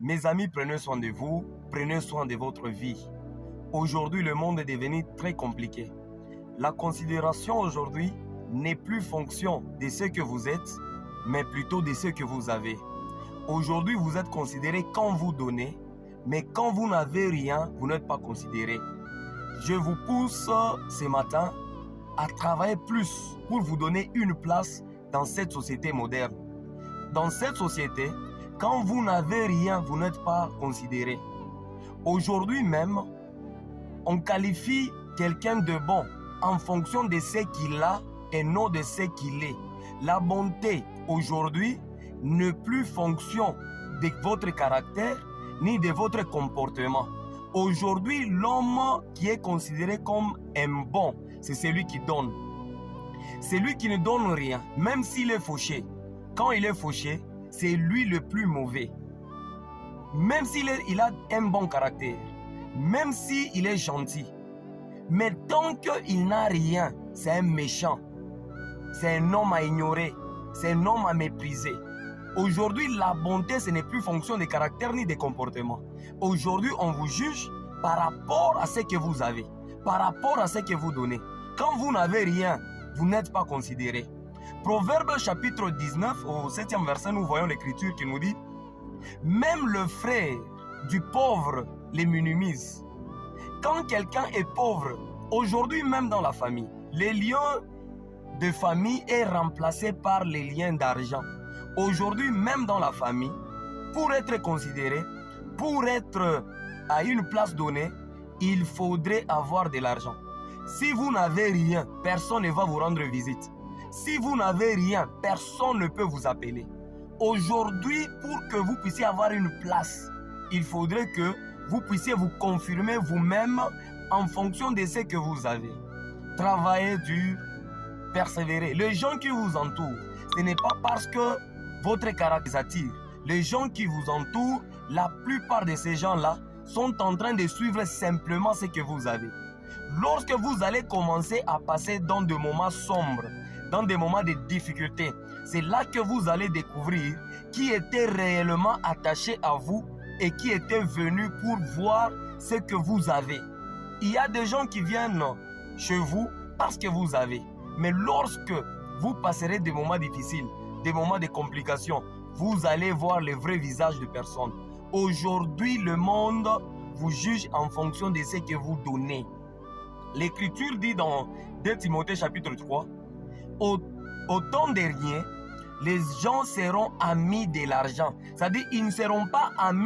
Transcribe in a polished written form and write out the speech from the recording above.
Mes amis, prenez soin de vous, prenez soin de votre vie. Aujourd'hui, le monde est devenu très compliqué. La considération aujourd'hui n'est plus fonction de ce que vous êtes, mais plutôt de ce que vous avez. Aujourd'hui, vous êtes considéré quand vous donnez, mais quand vous n'avez rien, vous n'êtes pas considéré. Je vous pousse ce matin à travailler plus pour vous donner une place dans cette société moderne. Dans cette société, quand vous n'avez rien, vous n'êtes pas considéré. Aujourd'hui même, on qualifie quelqu'un de bon en fonction de ce qu'il a et non de ce qu'il est. La bonté aujourd'hui n'est plus fonction de votre caractère ni de votre comportement. Aujourd'hui, l'homme qui est considéré comme un bon, c'est celui qui donne. Celui qui ne donne rien, même s'il est fauché. Quand il est fauché, c'est lui le plus mauvais. Même s'il a un bon caractère, même s'il est gentil. Mais tant qu'il n'a rien, c'est un méchant. C'est un homme à ignorer. C'est un homme à mépriser. Aujourd'hui, la bonté, ce n'est plus fonction de caractère ni de comportement. Aujourd'hui, on vous juge par rapport à ce que vous avez, par rapport à ce que vous donnez. Quand vous n'avez rien, vous n'êtes pas considéré. Proverbe chapitre 19, au 7e verset, nous voyons l'écriture qui nous dit « Même le frère du pauvre les minimise. » Quand quelqu'un est pauvre, aujourd'hui même dans la famille, les liens de famille est remplacé par les liens d'argent. Aujourd'hui même dans la famille, pour être considéré, pour être à une place donnée, il faudrait avoir de l'argent. Si vous n'avez rien, personne ne va vous rendre visite. Si vous n'avez rien, personne ne peut vous appeler. Aujourd'hui, pour que vous puissiez avoir une place, il faudrait que vous puissiez vous confirmer vous-même en fonction de ce que vous avez. Travaillez dur, persévérez. Les gens qui vous entourent, ce n'est pas parce que votre caractère attire. Les gens qui vous entourent, la plupart de ces gens-là sont en train de suivre simplement ce que vous avez. Lorsque vous allez commencer à passer dans des moments sombres, dans des moments de difficulté, c'est là que vous allez découvrir qui était réellement attaché à vous et qui était venu pour voir ce que vous avez. Il y a des gens qui viennent chez vous parce que vous avez. Mais lorsque vous passerez des moments difficiles, des moments de complications, vous allez voir le vrai visage de personne. Aujourd'hui, le monde vous juge en fonction de ce que vous donnez. L'Écriture dit dans 2 Timothée chapitre 3, au temps dernier, les gens seront amis de l'argent. C'est-à-dire, ils ne seront pas amis